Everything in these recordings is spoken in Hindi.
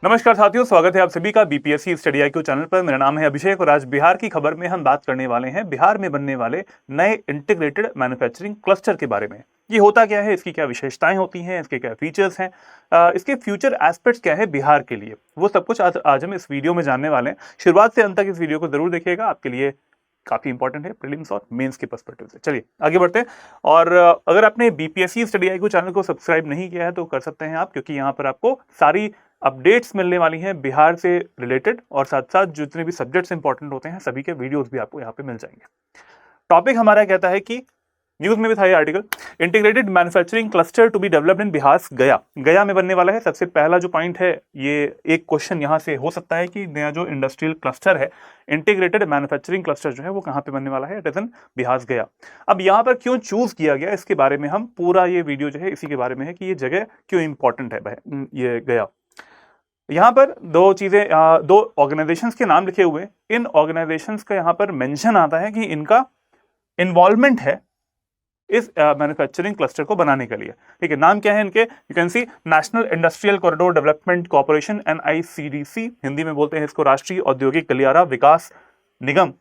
नमस्कार साथियों, स्वागत है आप सभी का बीपीएससी स्टडी IQ चैनल पर। मेरा नाम है अभिषेक और आज बिहार की खबर में हम बात करने वाले हैं बिहार में बनने वाले नए इंटीग्रेटेड मैन्युफैक्चरिंग क्लस्टर के बारे में। ये होता क्या है, इसकी क्या विशेषताएं होती हैं, इसके क्या फीचर्स हैं, इसके फ्यूचर एस्पेक्ट्स क्या है बिहार के लिए, वो सब कुछ आज हम इस वीडियो में जानने वाले हैं। शुरुआत से अंत तक इस वीडियो को जरूर देखिएगा, आपके लिए काफी इंपॉर्टेंट है प्रीलिम्स और मेंस के पर्सपेक्टिव से। चलिए आगे बढ़ते हैं। और अगर आपने बीपीएससी स्टडी IQ चैनल को सब्सक्राइब नहीं किया है तो कर सकते हैं आप, क्योंकि यहाँ पर आपको सारी अपडेट्स मिलने वाली हैं बिहार से रिलेटेड, और साथ साथ जितने भी सब्जेक्ट्स इंपॉर्टेंट होते हैं सभी के वीडियोस भी आपको यहाँ पे मिल जाएंगे। टॉपिक हमारा कहता है कि न्यूज में भी था ये article, integrated manufacturing cluster to be developed in Bihar. Gaya में बनने वाला है। सबसे पहला जो पॉइंट है, ये एक क्वेश्चन यहाँ से हो सकता है कि नया जो इंडस्ट्रियल क्लस्टर है, इंटीग्रेटेड मैन्युफैक्चरिंग क्लस्टर जो है वो कहाँ पे बनने वाला है, इट इज इन बिहार गया। अब यहाँ पर क्यों चूज किया गया, इसके बारे में हम पूरा ये वीडियो जो है इसी के बारे में है कि ये जगह क्यों इंपॉर्टेंट है ये गया। यहाँ पर दो चीजें, दो ऑर्गेनाइजेशंस के नाम लिखे हुए। इन ऑर्गेनाइजेशंस का यहाँ पर मेंशन आता है कि इनका इन्वॉल्वमेंट है इस मैन्युफैक्चरिंग क्लस्टर को बनाने के लिए। ठीक है, नाम क्या है इनके, you can see national industrial corridor development corporation NICDC, Hindi में बोलते हैं इसको राष्ट्रीय औद्योगिक गलियारा विकास निगम।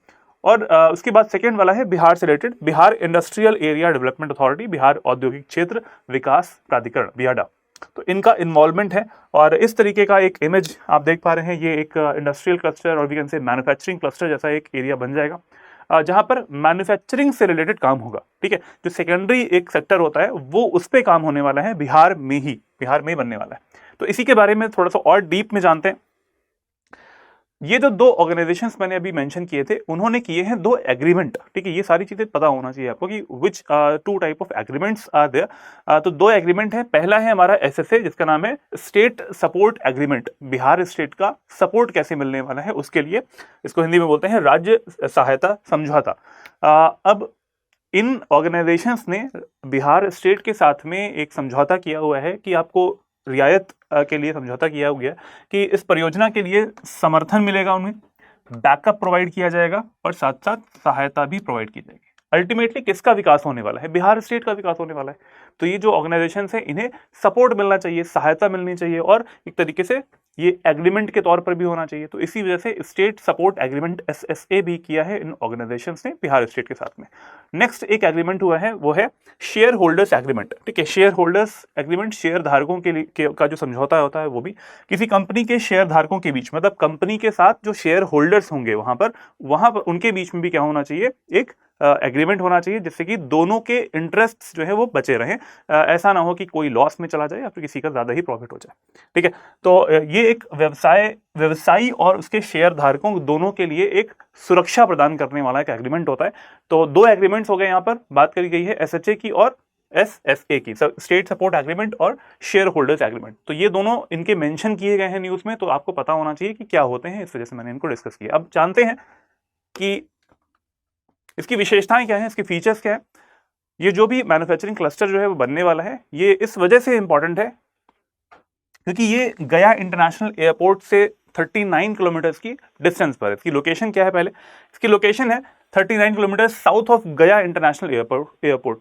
और उसके बाद सेकेंड वाला है बिहार से related, Bihar industrial area development authority, Bihar औद्योगिक क्षेत्र विकास प्राधिकरण, बियाडा। तो इनका इन्वॉल्वमेंट है और इस तरीके का एक इमेज आप देख पा रहे हैं। ये एक इंडस्ट्रियल क्लस्टर और we can say manufacturing cluster जैसा एक एरिया बन जाएगा जहां पर मैन्युफैक्चरिंग से रिलेटेड काम होगा। ठीक है, जो सेकेंडरी एक सेक्टर होता है वो उस पर काम होने वाला है बिहार में ही बनने वाला है। तो इसी के बारे में थोड़ा सा और डीप में जानते हैं। ये जो दो ऑर्गेनाइजेशंस मैंने अभी मेंशन किए थे, उन्होंने किए हैं दो एग्रीमेंट। ठीक है, ये सारी चीजें पता होना चाहिए आपको कि which two type of agreements are there. तो दो एग्रीमेंट है। पहला है हमारा SSA, जिसका नाम है state support agreement. Bihar state का सपोर्ट कैसे मिलने वाला है उसके लिए, इसको हिंदी में बोलते हैं राज्य सहायता समझौता। अब इन ऑर्गेनाइजेशंस ने बिहार स्टेट के साथ में एक समझौता किया हुआ है कि आपको रियायत के लिए समझौता किया हुआ है कि इस परियोजना के लिए समर्थन मिलेगा, उन्हें बैकअप प्रोवाइड किया जाएगा और साथ साथ सहायता भी प्रोवाइड की जाएगी। अल्टीमेटली किसका विकास होने वाला है, बिहार स्टेट का विकास होने वाला है। तो ये जो ऑर्गेनाइजेशंस हैं इन्हें सपोर्ट मिलना चाहिए, सहायता मिलनी चाहिए और एक तरीके से ये एग्रीमेंट के तौर पर भी होना चाहिए। तो इसी वजह से स्टेट सपोर्ट एग्रीमेंट SSA भी किया है इन ऑर्गेनाइजेशंस ने बिहार स्टेट के साथ में। नेक्स्ट एक एग्रीमेंट हुआ है वो है शेयर होल्डर्स एग्रीमेंट। ठीक है, शेयर होल्डर्स एग्रीमेंट, शेयर धारकों के लिए का जो समझौता होता है वो भी किसी कंपनी के शेयर धारकों के बीच, मतलब कंपनी के साथ जो शेयर होल्डर्स होंगे वहां पर उनके बीच में भी क्या होना चाहिए, एक एग्रीमेंट होना चाहिए, जिससे कि दोनों के इंटरेस्ट जो है वो बचे रहें। ऐसा ना हो कि कोई लॉस में चला जाए या फिर किसी का ज्यादा ही प्रॉफिट हो जाए। ठीक है, तो ये एक व्यवसायी और उसके शेयर धारकों दोनों के लिए एक सुरक्षा प्रदान करने वाला एक एग्रीमेंट होता है। तो दो एग्रीमेंट्स हो गए, यहाँ पर बात करी गई है SHA की और SSA की, स्टेट सपोर्ट एग्रीमेंट और शेयर होल्डर्स एग्रीमेंट। तो ये दोनों इनके मेंशन किए गए हैं न्यूज में, तो आपको पता होना चाहिए कि क्या होते हैं, इस वजह से मैंने इनको डिस्कस किया। अब जानते हैं कि इसकी विशेषताएं क्या है, इसके फीचर्स क्या है। ये जो भी मैन्युफैक्चरिंग क्लस्टर जो है वो बनने वाला है, ये इस वजह से इंपॉर्टेंट है क्योंकि ये गया इंटरनेशनल एयरपोर्ट से 39 किलोमीटर की डिस्टेंस पर। इसकी लोकेशन क्या है, पहले इसकी लोकेशन है 39 किलोमीटर साउथ ऑफ गया इंटरनेशनल एयरपोर्ट।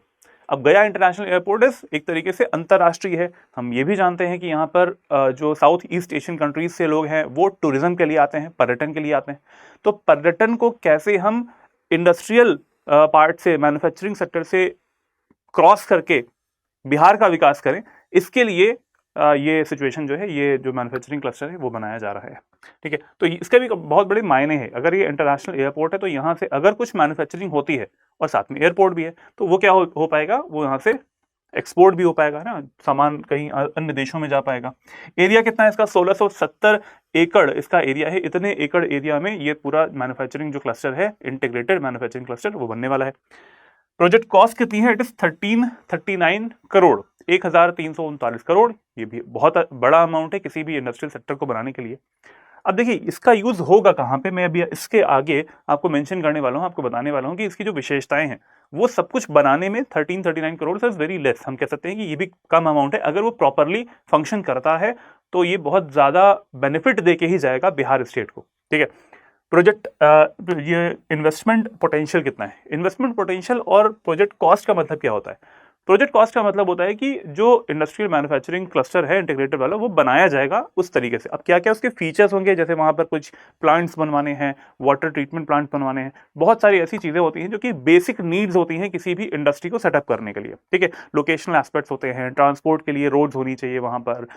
अब गया इंटरनेशनल एयरपोर्ट इस एक तरीके से अंतर्राष्ट्रीय है। हम ये भी जानते हैं कि यहाँ पर जो साउथ ईस्ट एशियन कंट्रीज से लोग हैं वो टूरिज्म के लिए आते हैं, पर्यटन के लिए आते हैं। तो पर्यटन को कैसे हम इंडस्ट्रियल पार्ट से, मैन्युफैक्चरिंग सेक्टर से क्रॉस करके बिहार का विकास करें, इसके लिए ये सिचुएशन जो है, ये जो मैन्युफैक्चरिंग क्लस्टर है वो बनाया जा रहा है। ठीक है, तो इसके भी बहुत बड़े मायने हैं। अगर ये इंटरनेशनल एयरपोर्ट है तो यहाँ से अगर कुछ मैन्युफैक्चरिंग होती है और साथ में एयरपोर्ट भी है तो वो क्या हो पाएगा, वो यहाँ से एक्सपोर्ट भी हो पाएगा ना, सामान कहीं अन्य देशों में जा पाएगा। एरिया कितना है इसका, 1670 एकड़ इसका एरिया है। इतने एकड़ एरिया में ये पूरा मैन्युफैक्चरिंग जो क्लस्टर है, इंटीग्रेटेड मैन्युफैक्चरिंग क्लस्टर, वो बनने वाला है। प्रोजेक्ट कॉस्ट कितनी है, इट इज 1339 करोड़, 1339 करोड़। ये भी बहुत बड़ा अमाउंट है किसी भी इंडस्ट्रियल सेक्टर को बनाने के लिए। अब देखिए इसका यूज होगा कहां पे, मैं अभी इसके आगे आपको मेंशन करने वाला हूं, आपको बताने वाला हूं कि इसकी जो विशेषताएं हैं वो सब कुछ बनाने में 1339 करोड़ इज वेरी लेस। हम कह सकते हैं कि ये भी कम अमाउंट है। अगर वो प्रॉपरली फंक्शन करता है तो ये बहुत ज्यादा बेनिफिट दे के ही जाएगा बिहार स्टेट को। ठीक है, प्रोजेक्ट ये इन्वेस्टमेंट पोटेंशियल कितना है, इन्वेस्टमेंट पोटेंशियल और प्रोजेक्ट कॉस्ट का मतलब क्या होता है। प्रोजेक्ट कॉस्ट का मतलब होता है कि जो इंडस्ट्रियल मैन्युफैक्चरिंग क्लस्टर है इंटीग्रेटेड वाला, वो बनाया जाएगा उस तरीके से। अब क्या क्या उसके फीचर्स होंगे, जैसे वहाँ पर कुछ प्लांट्स बनवाने हैं, वाटर ट्रीटमेंट प्लांट बनवाने हैं, बहुत सारी ऐसी चीज़ें होती हैं जो कि बेसिक नीड्स होती हैं किसी भी इंडस्ट्री को सेटअप करने के लिए, ठीक है। लोकेशनल एस्पेक्ट्स होते हैं, ट्रांसपोर्ट के लिए रोड्स होनी चाहिए वहाँ पर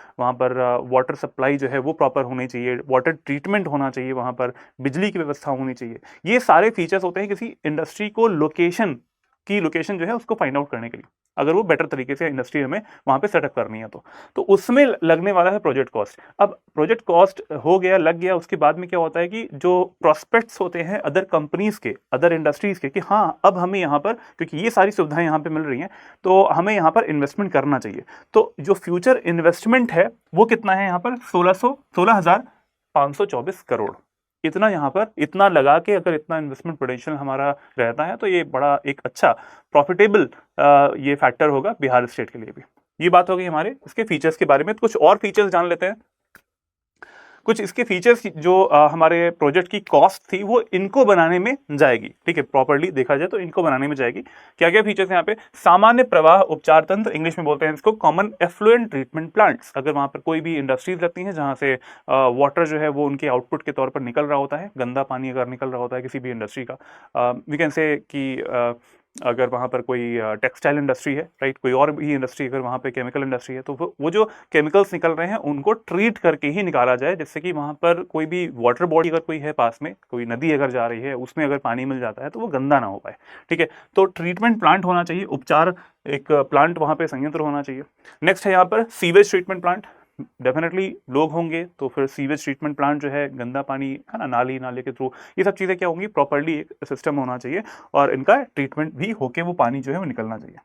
वाटर सप्लाई जो है वो प्रॉपर होनी चाहिए, वाटर ट्रीटमेंट होना चाहिए, वहाँ पर बिजली की व्यवस्था होनी चाहिए। ये सारे फीचर्स होते हैं किसी इंडस्ट्री को लोकेशन जो है उसको फाइंड आउट करने के लिए, अगर वो बेटर तरीके से इंडस्ट्री हमें वहां पे सेटअप करनी है तो उसमें लगने वाला है प्रोजेक्ट कॉस्ट। अब प्रोजेक्ट कॉस्ट हो गया, लग गया, उसके बाद में क्या होता है कि जो प्रोस्पेक्ट्स होते हैं अदर कंपनीज के, अदर इंडस्ट्रीज के, कि हाँ अब हमें यहाँ पर, क्योंकि ये सारी सुविधाएं यहाँ पे मिल रही हैं, तो हमें यहाँ पर इन्वेस्टमेंट करना चाहिए। तो जो फ्यूचर इन्वेस्टमेंट है वो कितना है यहाँ पर, 16,524 करोड़। इतना यहाँ पर, इतना लगा के अगर इतना इन्वेस्टमेंट पोटेंशियल हमारा रहता है तो ये बड़ा एक अच्छा प्रॉफिटेबल ये फैक्टर होगा बिहार स्टेट के लिए भी। ये बात होगी हमारे इसके फीचर्स के बारे में। तो कुछ और फीचर्स जान लेते हैं। कुछ इसके फीचर्स जो हमारे प्रोजेक्ट की कॉस्ट थी वो इनको बनाने में जाएगी, ठीक है, प्रॉपर्ली देखा जाए तो इनको बनाने में जाएगी। क्या क्या फीचर्स हैं यहाँ पे, सामान्य प्रवाह उपचार तंत्र, इंग्लिश में बोलते हैं इसको कॉमन एफ्लुएंट ट्रीटमेंट प्लांट्स। अगर वहाँ पर कोई भी इंडस्ट्रीज लगती हैं जहाँ से वाटर जो है वो उनके आउटपुट के तौर पर निकल रहा होता है, गंदा पानी अगर निकल रहा होता है किसी भी इंडस्ट्री का, वी कैन से कि अगर वहाँ पर कोई टेक्सटाइल इंडस्ट्री है, राइट, कोई और भी इंडस्ट्री, अगर वहाँ पे केमिकल इंडस्ट्री है, तो वो जो केमिकल्स निकल रहे हैं उनको ट्रीट करके ही निकाला जाए, जिससे कि वहाँ पर कोई भी वाटर बॉडी अगर कोई है पास में, कोई नदी अगर जा रही है उसमें अगर पानी मिल जाता है तो वो गंदा ना हो पाए, ठीक है। तो ट्रीटमेंट प्लांट होना चाहिए, उपचार एक प्लांट वहाँ पे संयंत्र होना चाहिए। नेक्स्ट है यहाँ पर सीवेज ट्रीटमेंट प्लांट। डेफिनेटली लोग होंगे तो फिर सीवेज ट्रीटमेंट प्लांट जो है, गंदा पानी है ना, नाले के थ्रू, ये सब चीज़ें क्या होंगी, प्रॉपर्ली एक सिस्टम होना चाहिए और इनका ट्रीटमेंट भी होके वो पानी जो है वो निकलना चाहिए।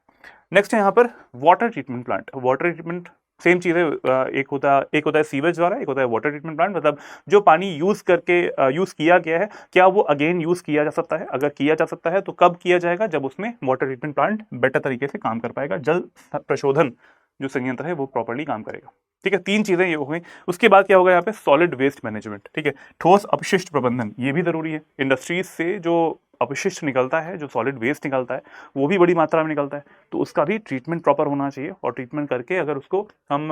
नेक्स्ट है यहाँ पर water treatment plant. Water treatment same चीज़ है, एक होता है सीवेज वाला, एक होता है वाटर ट्रीटमेंट प्लांट। मतलब जो पानी यूज़ करके यूज़ किया गया है, क्या वो अगेन यूज़ किया जा सकता है? अगर किया जा सकता है तो कब किया जाएगा, जब उसमें वाटर ट्रीटमेंट प्लांट बेटर तरीके से काम कर पाएगा, जल प्रशोधन जो संयंत्र है वो प्रॉपर्ली काम करेगा, ठीक है। तीन चीज़ें ये हो गई। उसके बाद क्या होगा यहाँ पे, सॉलिड वेस्ट मैनेजमेंट, ठीक है, ठोस अपशिष्ट प्रबंधन, ये भी ज़रूरी है। इंडस्ट्रीज से जो अपशिष्ट निकलता है, जो सॉलिड वेस्ट निकलता है, वो भी बड़ी मात्रा में निकलता है, तो उसका भी ट्रीटमेंट प्रॉपर होना चाहिए। और ट्रीटमेंट करके अगर उसको हम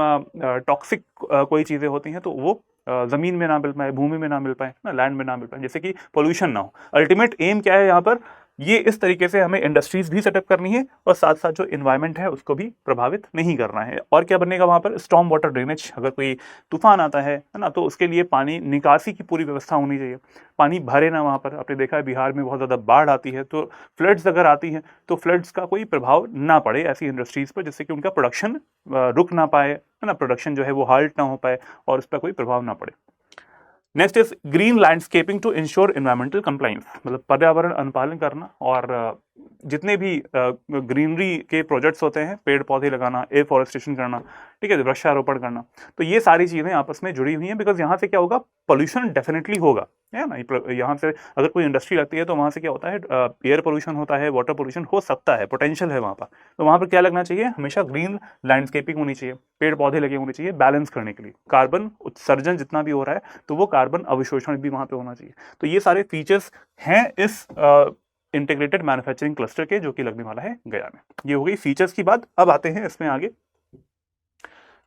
टॉक्सिक कोई चीज़ें होती हैं तो वो ज़मीन में ना मिल पाए, भूमि में ना मिल पाए ना, लैंड में ना मिल पाए, जैसे कि पोल्यूशन ना हो। अल्टीमेट एम क्या है यहाँ पर, ये इस तरीके से हमें इंडस्ट्रीज भी सेटअप करनी है और साथ साथ जो इन्वायरमेंट है उसको भी प्रभावित नहीं करना है। और क्या बनेगा वहाँ पर, स्टॉर्म वाटर ड्रेनेज। अगर कोई तूफान आता है ना, तो उसके लिए पानी निकासी की पूरी व्यवस्था होनी चाहिए, पानी भरे ना वहाँ पर। आपने देखा है बिहार में बहुत ज़्यादा बाढ़ आती है, तो फ्लड्स अगर आती हैं तो फ्लड्स का कोई प्रभाव ना पड़े ऐसी इंडस्ट्रीज पर, जिससे कि उनका प्रोडक्शन रुक ना पाए, है ना, प्रोडक्शन जो है वो हाल्ट ना हो पाए और उस पर कोई प्रभाव ना पड़े। Next is green landscaping to ensure environmental compliance. मतलब पर्यावरण अनुपालन करना और जितने भी ग्रीनरी के प्रोजेक्ट्स होते हैं, पेड़ पौधे लगाना, एफॉरेस्टेशन करना, ठीक है, वृक्षारोपण करना, तो ये सारी चीज़ें आपस में जुड़ी हुई हैं। बिकॉज यहाँ से क्या होगा, पोल्यूशन डेफिनेटली होगा, है ना। यहाँ से अगर कोई इंडस्ट्री लगती है तो वहाँ से क्या होता है, एयर पोल्यूशन होता है, वाटर पोल्यूशन हो सकता है, पोटेंशियल है वहाँ पर। तो वहाँ पर क्या लगना चाहिए, हमेशा ग्रीन लैंडस्केपिंग होनी चाहिए, पेड़ पौधे लगे होने चाहिए, बैलेंस करने के लिए। कार्बन उत्सर्जन जितना भी हो रहा है तो वो कार्बन अवशोषण भी वहाँ पे होना चाहिए। तो ये सारे फीचर्स हैं इस इंटीग्रेटेड मैन्युफैक्चरिंग क्लस्टर के, जो कि लगने वाला है गया में। ये हो गई फीचर्स की बात। अब आते हैं इसमें आगे,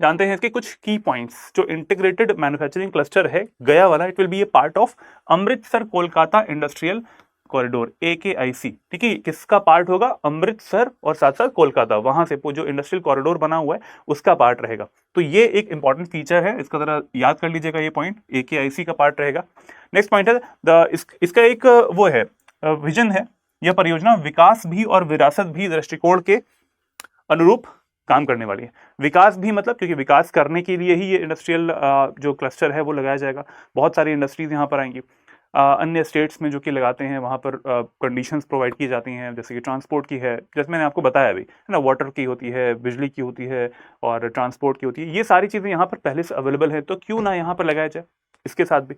जानते हैं इसके कुछ की पॉइंट्स। जो इंटीग्रेटेड मैन्युफैक्चरिंग क्लस्टर है गया वाला, it will be A part of Amritsar Kolkata industrial corridor, AKIC, ठीक है। किसका पार्ट होगा, अमृतसर और साथ साथ कोलकाता, वहां से जो इंडस्ट्रियल कॉरिडोर बना हुआ है उसका पार्ट रहेगा। तो ये एक इंपॉर्टेंट फीचर है, इसका जरा याद कर लीजिएगा, ये पॉइंट AKIC का पार्ट रहेगा। नेक्स्ट पॉइंट है इसका एक वो है, विजन है। यह परियोजना विकास भी और विरासत भी दृष्टिकोण के अनुरूप काम करने वाली है। विकास भी मतलब, क्योंकि विकास करने के लिए ही ये इंडस्ट्रियल जो क्लस्टर है वो लगाया जाएगा। बहुत सारी इंडस्ट्रीज यहाँ पर आएंगी, अन्य स्टेट्स में जो कि लगाते हैं वहाँ पर कंडीशंस प्रोवाइड की जाती हैं, जैसे कि ट्रांसपोर्ट की है, जैसे मैंने आपको बताया अभी, है ना, वाटर की होती है, बिजली की होती है और ट्रांसपोर्ट की होती है। ये सारी चीज़ें यहाँ पर पहले से अवेलेबल है, तो क्यों ना यहाँ पर लगाया जाए। इसके साथ भी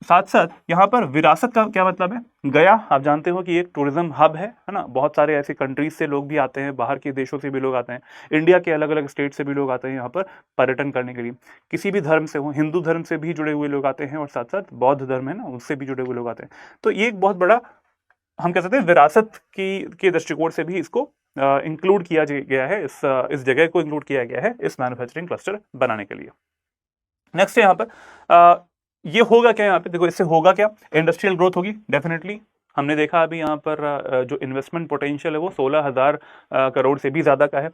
साथ साथ यहाँ पर विरासत का क्या मतलब है, गया आप जानते हो कि एक टूरिज्म हब है ना। बहुत सारे ऐसे कंट्रीज से लोग भी आते हैं, बाहर के देशों से भी लोग आते हैं, इंडिया के अलग अलग स्टेट से भी लोग आते हैं यहाँ पर पर्यटन करने के लिए। किसी भी धर्म से हो, हिंदू धर्म से भी जुड़े हुए लोग आते हैं और साथ साथ बौद्ध धर्म है ना, उससे भी जुड़े हुए लोग आते हैं। तो ये एक बहुत बड़ा, हम कह सकते हैं, विरासत की के दृष्टिकोण से भी इसको इंक्लूड किया गया है, इस जगह को इंक्लूड किया गया है इस मैन्युफैक्चरिंग क्लस्टर बनाने के लिए। नेक्स्ट है यहाँ पर ये होगा क्या, यहाँ पे देखो इससे होगा क्या, इंडस्ट्रियल ग्रोथ होगी डेफिनेटली। हमने देखा अभी यहाँ पर जो इन्वेस्टमेंट पोटेंशियल है वो 16,000 करोड़ से भी ज़्यादा का है।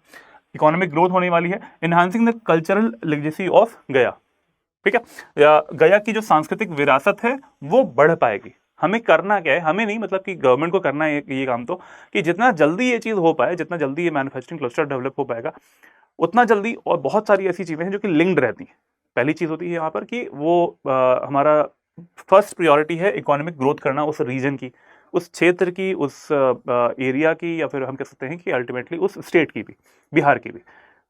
इकोनॉमिक ग्रोथ होने वाली है। Enhancing the cultural legacy of गया, ठीक है, गया की जो सांस्कृतिक विरासत है वो बढ़ पाएगी। हमें करना क्या है, हमें नहीं मतलब कि गवर्नमेंट को करना है ये काम, तो कि जितना जल्दी ये चीज़ हो पाए, जितना जल्दी ये मैन्युफैक्चरिंग क्लस्टर डेवलप हो पाएगा उतना जल्दी, और बहुत सारी ऐसी चीज़ें हैं जो कि लिंक्ड रहती हैं। पहली चीज़ होती है यहाँ पर कि वो हमारा फर्स्ट प्रायोरिटी है इकोनॉमिक ग्रोथ करना उस रीजन की, उस क्षेत्र की, उस एरिया की, या फिर हम कह सकते हैं कि अल्टीमेटली उस स्टेट की भी, बिहार की भी।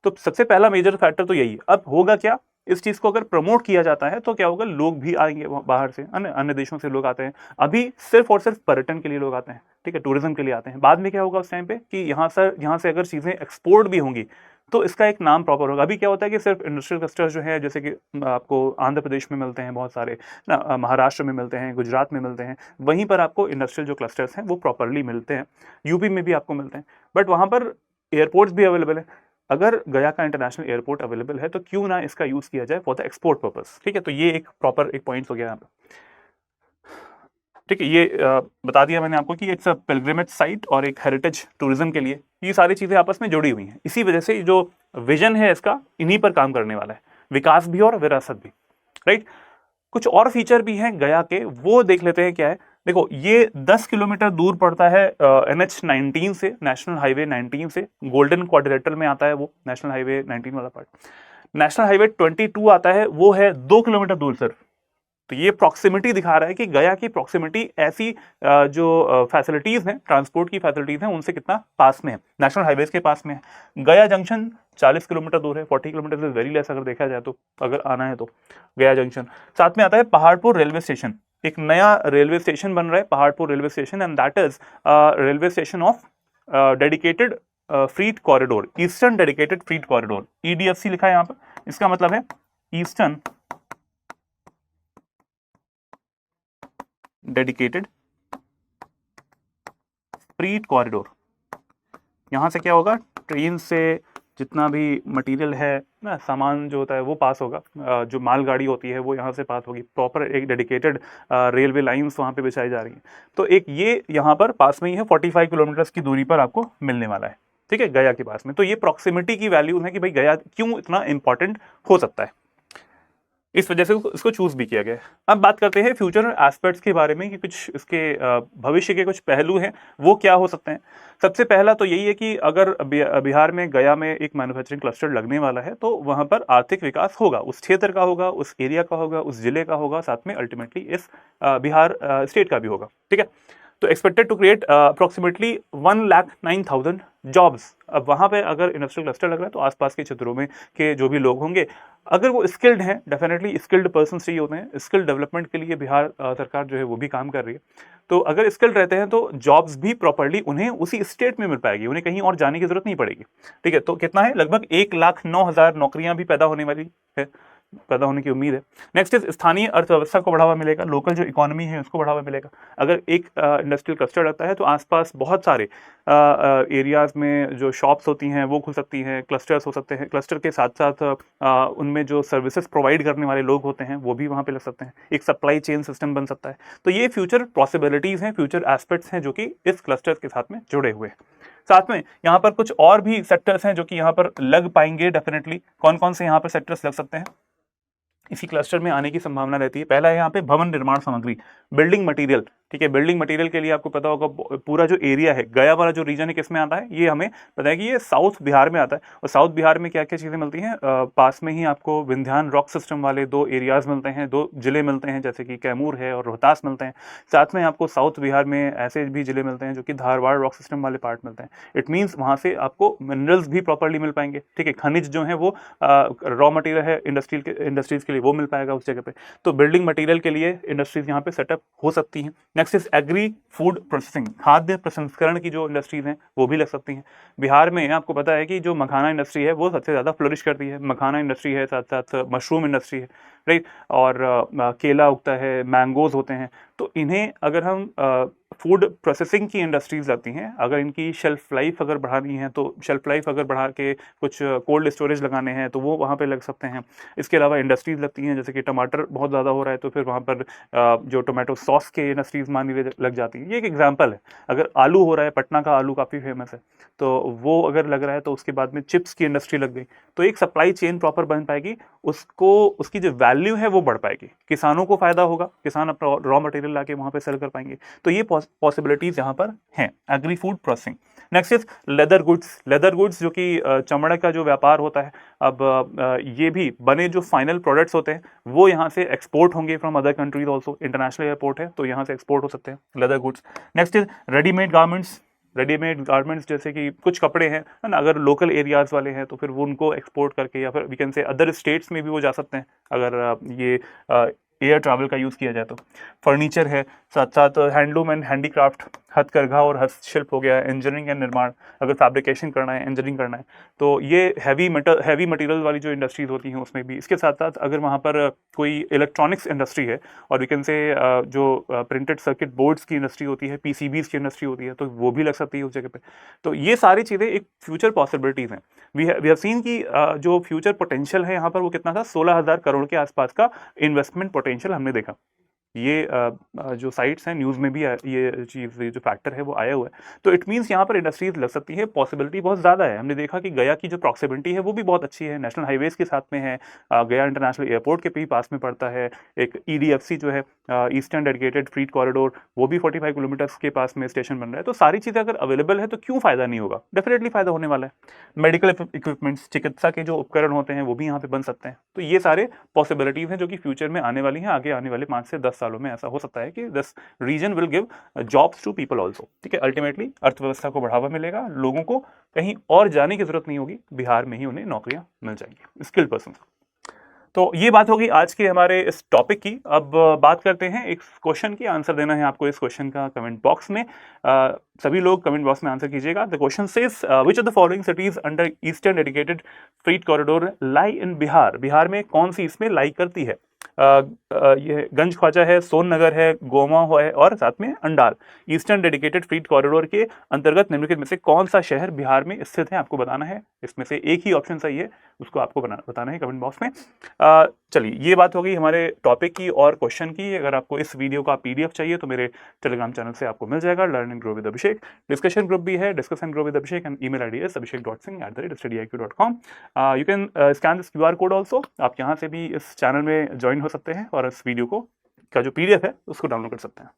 तो सबसे पहला मेजर फैक्टर तो यही है। अब होगा क्या, इस चीज़ को अगर प्रमोट किया जाता है तो क्या होगा, लोग भी आएंगे बाहर से, अन्य अन्य देशों से लोग आते हैं। अभी सिर्फ और सिर्फ पर्यटन के लिए लोग आते हैं, ठीक है, टूरिज्म के लिए आते हैं। बाद में क्या होगा उस टाइम पे कि यहाँ से अगर चीज़ें एक्सपोर्ट भी होंगी तो इसका एक नाम प्रॉपर होगा। अभी क्या होता है कि सिर्फ इंडस्ट्रियल क्लस्टर्स जो है, जैसे कि आपको आंध्र प्रदेश में मिलते हैं बहुत सारे ना, महाराष्ट्र में मिलते हैं, गुजरात में मिलते हैं, वहीं पर आपको इंडस्ट्रियल जो क्लस्टर्स हैं वो प्रॉपरली मिलते हैं। यूपी में भी आपको मिलते हैं, बट वहाँ पर एयरपोर्ट्स भी अवेलेबल है। अगर गया का इंटरनेशनल एयरपोर्ट अवेलेबल है तो क्यों ना इसका यूज़ किया जाए फॉर द एक्सपोर्ट पर्पस, ठीक है। तो ये एक प्रॉपर एक पॉइंट हो गया यहाँ पर, ठीक है। ये बता दिया मैंने आपको कि इट्स अ पिलग्रिमेज साइट और एक हेरिटेज टूरिज्म के लिए ये सारी चीज़ें आपस में जुड़ी हुई हैं। इसी वजह से जो विजन है इसका इन्हीं पर काम करने वाला है, विकास भी और विरासत भी, राइट। कुछ और फीचर भी हैं गया के, वो देख लेते हैं क्या है। देखो ये 10 किलोमीटर दूर पड़ता है NH19 से, नेशनल हाईवे 19 से। गोल्डन क्वाड्रिलेटरल में आता है वो नेशनल हाईवे 19 वाला पार्ट। नेशनल हाईवे 22 आता है, वो है 2 किलोमीटर दूर सिर्फ। तो ये प्रॉक्सिमिटी दिखा रहा है कि गया की प्रॉक्सिमिटी ऐसी जो फैसिलिटीज हैं, ट्रांसपोर्ट की फैसिलिटीज हैं, उनसे कितना पास में है, नेशनल हाईवेज के पास में है। गया जंक्शन 40 किलोमीटर दूर है, 40 किलोमीटर से वेरी लेस अगर देखा जाए तो, अगर आना है तो गया जंक्शन। साथ में आता है पहाड़पुर रेलवे स्टेशन, एक नया रेलवे स्टेशन बन रहा है Paharpur railway station, and that is railway station of dedicated freight corridor, eastern dedicated freight corridor, EDFC लिखा है यहाँ पर। इसका मतलब है ईस्टर्न डेडिकेटेड फ्रीट कॉरिडोर। यहाँ से क्या होगा, ट्रेन से जितना भी मटेरियल है ना, सामान जो होता है वो पास होगा, जो मालगाड़ी होती है वो यहाँ से पास होगी। प्रॉपर एक डेडिकेटेड रेलवे लाइंस वहाँ पे बिछाई जा रही हैं। तो एक ये यहाँ पर पास में ही है, 45 किलोमीटर्स की दूरी पर आपको मिलने वाला है, ठीक है, गया के पास में। तो ये प्रॉक्सिमिटी की वैल्यू है कि भाई गया क्यों इतना इंपॉर्टेंट हो सकता है, इस वजह से इसको चूज भी किया गया है। अब बात करते हैं फ्यूचर एस्पेक्ट्स के बारे में कि कुछ इसके भविष्य के कुछ पहलू हैं वो क्या हो सकते हैं। सबसे पहला तो यही है कि अगर बिहार में गया में एक मैन्युफैक्चरिंग क्लस्टर लगने वाला है तो वहाँ पर आर्थिक विकास होगा, उस क्षेत्र का होगा, उस एरिया का होगा, उस जिले का होगा, साथ में अल्टीमेटली इस बिहार स्टेट का भी होगा, ठीक है। तो expected to create approximately 1,09,000 jobs. अब वहाँ पे अगर इंडस्ट्रियल क्लस्टर लग रहा है तो आसपास के क्षेत्रों में के जो भी लोग होंगे, अगर वो स्किल्ड हैं, डेफिनेटली स्किल्ड पर्सन चाहिए होते हैं। स्किल डेवलपमेंट के लिए बिहार सरकार जो है वो भी काम कर रही है। तो अगर स्किल्ड रहते हैं तो जॉब्स भी प्रॉपर्ली उन्हें उसी स्टेट में मिल पाएगी, उन्हें कहीं और जाने की जरूरत नहीं पड़ेगी, ठीक है। तो कितना है, लगभग 1,09,000 नौकरियां भी पैदा होने वाली है, पैदा होने की उम्मीद है। नेक्स्ट इज स्थानीय अर्थव्यवस्था को बढ़ावा मिलेगा, लोकल जो इकोनॉमी है उसको बढ़ावा मिलेगा। अगर एक इंडस्ट्रियल क्लस्टर लगता है तो आसपास बहुत सारे एरियाज में जो शॉप्स होती हैं वो खुल सकती हैं, क्लस्टर्स हो सकते हैं। क्लस्टर के साथ साथ उनमें जो सर्विसेज प्रोवाइड करने वाले लोग होते हैं वो भी वहाँ पे लग सकते हैं, एक सप्लाई चेन सिस्टम बन सकता है। तो ये फ्यूचर पॉसिबिलिटीज़ हैं, फ्यूचर एस्पेक्ट्स हैं जो कि इस क्लस्टर के साथ में जुड़े हुए हैं। साथ में यहाँ पर कुछ और भी सेक्टर्स हैं जो कि यहाँ पर लग पाएंगे डेफिनेटली। कौन कौन से यहाँ पर सेक्टर्स लग सकते हैं इसी क्लस्टर में आने की संभावना रहती है। पहला है यहाँ पे भवन निर्माण सामग्री, बिल्डिंग मटेरियल, ठीक है। बिल्डिंग मटेरियल के लिए आपको पता होगा पूरा जो एरिया है, गया वाला जो रीजन है किसमें आता है, ये हमें पता है कि ये साउथ बिहार में आता है। और साउथ बिहार में क्या क्या चीज़ें मिलती हैं, पास में ही आपको विंध्यान रॉक सिस्टम वाले 2 एरियाज मिलते हैं, 2 जिले मिलते हैं, जैसे कि कैमूर है और रोहतास मिलते हैं। साथ में आपको साउथ बिहार में ऐसे भी जिले मिलते हैं जो कि धारवाड़ रॉक सिस्टम वाले पार्ट मिलते हैं। इट मीन्स वहाँ से आपको मिनरल्स भी प्रॉपरली मिल पाएंगे, ठीक है। खनिज जो है वो रॉ मटेरियल है इंडस्ट्रीज के लिए वो मिल पाएगा उस जगह पे। तो बिल्डिंग मटेरियल के लिए इंडस्ट्रीज यहाँ पे सेटअप हो सकती हैं। Next is agri food processing, खाद्य प्रसंस्करण की जो इंडस्ट्रीज हैं वो भी लग सकती हैं। बिहार में आपको पता है कि जो मखाना इंडस्ट्री है वो सबसे ज़्यादा फ्लोरिश करती है। मखाना इंडस्ट्री है, साथ साथ मशरूम इंडस्ट्री है, राइट। और केला उगता है, मैंगोज होते हैं। तो इन्हें अगर हम फूड प्रोसेसिंग की इंडस्ट्रीज लगती हैं, अगर इनकी शेल्फ लाइफ अगर बढ़ानी है तो शेल्फ लाइफ अगर बढ़ा के कुछ कोल्ड स्टोरेज लगाने हैं तो वो वहाँ पे लग सकते हैं। इसके अलावा इंडस्ट्रीज लगती हैं, जैसे कि टमाटर बहुत ज़्यादा हो रहा है तो फिर वहाँ पर जो टोमेटो सॉस के इंडस्ट्रीज मान लीजिए लग जाती हैं। ये एक एग्जाम्पल है। अगर आलू हो रहा है, पटना का आलू काफ़ी फेमस है, तो वो अगर लग रहा है तो उसके बाद में चिप्स की इंडस्ट्री लग गई, तो एक सप्लाई चेन प्रॉपर बन पाएगी, उसको उसकी जो वैल्यू है वो बढ़ पाएगी, किसानों को फायदा होगा, किसान अपना रॉ मटेरियल लाके वहाँ पे सेल कर पाएंगे। तो ये पॉसिबिलिटीज यहाँ पर हैं agri food processing. Next is leather goods. Leather goods जो कि चमड़े का जो व्यापार होता है, अब ये भी बने जो फाइनल प्रोडक्ट्स होते हैं वो यहाँ से एक्सपोर्ट होंगे from other countries also, international airport है तो यहाँ से एक्सपोर्ट हो सकते हैं leather goods. Next is readymade garments. Readymade garments जैसे कि कुछ कपड़े हैं, है ना, अगर लोकल एरियाज वाले हैं तो फिर वो उनको एक्सपोर्ट करके या फिर we can say other states में भी वो जा सकते हैं अगर ये एयर ट्रैवल का यूज़ किया जाए तो। फर्नीचर है, साथ साथ हैंडलूम एंड हैंडीक्राफ्ट, हथकरघा और हस्तशिल्प हो गया, इंजीनियरिंग एंड निर्माण, अगर फैब्रिकेशन करना है, इंजीनियरिंग करना है तो ये हैवी मटेरियल वाली जो इंडस्ट्रीज होती हैं उसमें भी। इसके साथ साथ अगर वहाँ पर कोई इलेक्ट्रॉनिक्स इंडस्ट्री है और वी कैन से जो प्रिंटेड सर्किट बोर्ड्स की इंडस्ट्री होती है, पीसीबीज की इंडस्ट्री होती है, तो वो भी लग सकती है उस जगह पे। तो ये सारी चीज़ें एक फ्यूचर पॉसिबिलिटीज़ हैं। वी हैव सीन कि जो फ्यूचर पोटेंशियल है यहाँ पर वो कितना था, 16,000 करोड़ के आसपास का इन्वेस्टमेंट पोटेंशियल हमने देखा। ये जो साइट्स हैं न्यूज़ में भी ये चीज़, ये जो फैक्टर है वो आया हुआ है। तो इट मीन्स यहाँ पर इंडस्ट्रीज लग सकती है, पॉसिबिलिटी बहुत ज़्यादा है। हमने देखा कि गया की जो प्रॉक्सिमिटी है वो भी बहुत अच्छी है, नेशनल हाईवेज के साथ में है, गया इंटरनेशनल एयरपोर्ट के भी पास में पड़ता है। एक ईडीएफसी जो है, ईस्टर्न डेडिकेटेड फ्रीट कॉरिडोर, वो भी 45 किलोमीटर्स के पास में स्टेशन बन रहा है। तो सारी चीज़ें अगर अवेलेबल है तो क्यों फ़ायदा नहीं होगा, डेफिनेटली फ़ायदा होने वाला है। मेडिकल इक्विपमेंट्स, चिकित्सा के जो उपकरण होते हैं वो भी यहाँ पे बन सकते हैं। तो ये सारे पॉसिबिलिटीज़ हैं जो कि फ्यूचर में आने वाली हैं, आगे आने वाले 5 से 10 सालों में ऐसा हो सकता है कि this region will give jobs to people also. ठीक है, अल्टीमेटली अर्थव्यवस्था को बढ़ावा मिलेगा, लोगों को कहीं और जाने की जरूरत नहीं होगी, बिहार में ही उन्हें नौकरियां मिल जाएंगी, स्किल्ड पर्सन। तो ये बात होगी आज के हमारे इस टॉपिक की। अब बात करते हैं एक क्वेश्चन की, आंसर देना है आपको इस क्वेश्चन का कमेंट बॉक्स में। सभी लोग कमेंट बॉक्स में आंसर कीजिएगा। The question says which of the following cities under eastern dedicated freight corridor lie in Bihar. Bihar में कौन सी इसमें लाई करती है? ये गंज ख्वाजा है, सोननगर है, गोमा है और साथ में Andal. Eastern dedicated freight corridor के अंतर्गत निम्नलिखित में से कौन सा शहर बिहार में स्थित है, आपको बताना है। इसमें से एक ही ऑप्शन सही है, उसको आपको बताना है कमेंट बॉक्स में। चलिए, ये बात हो गई हमारे टॉपिक की और क्वेश्चन की। अगर आपको इस वीडियो का पीडीएफ चाहिए तो मेरे टेलीग्राम चैनल से आपको मिल जाएगा, learn and grow with Abhishek. Discussion group भी है, discuss and grow with Abhishek, and email ID है abhishek.singh@studyIQ.com। You can scan this QR code also. आप यहाँ से भी इस चैनल में ज्वाइन हो सकते हैं और इस वीडियो को का जो पीडीएफ है उसको डाउनलोड कर सकते हैं।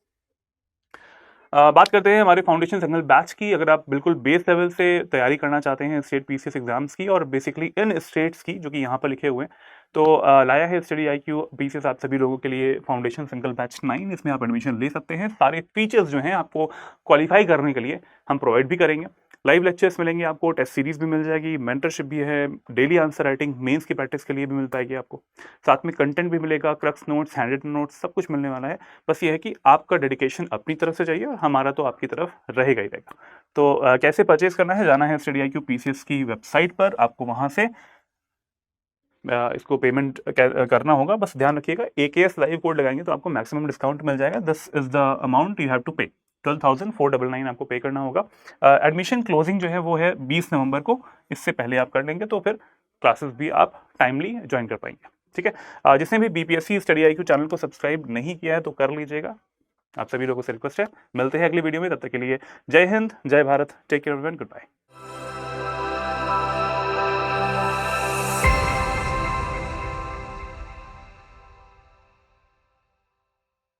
बात करते हैं हमारे फाउंडेशन सिग्नल बैच की। अगर आप बिल्कुल बेस लेवल से तैयारी करना चाहते हैं स्टेट पीसीएस एग्जाम्स की और बेसिकली इन स्टेट्स की जो कि यहाँ पर लिखे हुए हैं, तो लाया है स्टडी IQ पीसीएस आप सभी लोगों के लिए फाउंडेशन सिंगल बैच 9। इसमें आप एडमिशन ले सकते हैं। सारे फीचर्स जो हैं आपको क्वालिफाई करने के लिए हम प्रोवाइड भी करेंगे। लाइव लेक्चर्स मिलेंगे आपको, टेस्ट सीरीज भी मिल जाएगी, मेंटरशिप भी है, डेली आंसर राइटिंग मेंस की प्रैक्टिस के लिए भी मिल पाएगी आपको, साथ में कंटेंट भी मिलेगा, क्रक्स नोट्स, हैंडरिटन नोट्स, सब कुछ मिलने वाला है। बस ये है कि आपका डेडिकेशन अपनी तरफ से चाहिए और हमारा तो आपकी तरफ रहेगा ही रहेगा। तो कैसे परचेज करना है, जाना है स्टडी IQ पीसीएस की वेबसाइट पर, आपको वहाँ से इसको पेमेंट करना होगा। बस ध्यान रखिएगा AKS लाइव कोड लगाएंगे तो आपको मैक्सिमम डिस्काउंट मिल जाएगा। This is the amount you have to pay, 12,499 आपको पे करना होगा। एडमिशन क्लोजिंग जो है वो है 20 नवंबर को, इससे पहले आप कर लेंगे तो फिर क्लासेस भी आप टाइमली ज्वाइन कर पाएंगे। ठीक है, जिसने भी BPSC स्टडी IQ चैनल को सब्सक्राइब नहीं किया है तो कर लीजिएगा, आप सभी लोगों से रिक्वेस्ट है। मिलते हैं अगली वीडियो में, तब तक के लिए जय हिंद, जय Bharat, take care everyone, good bye.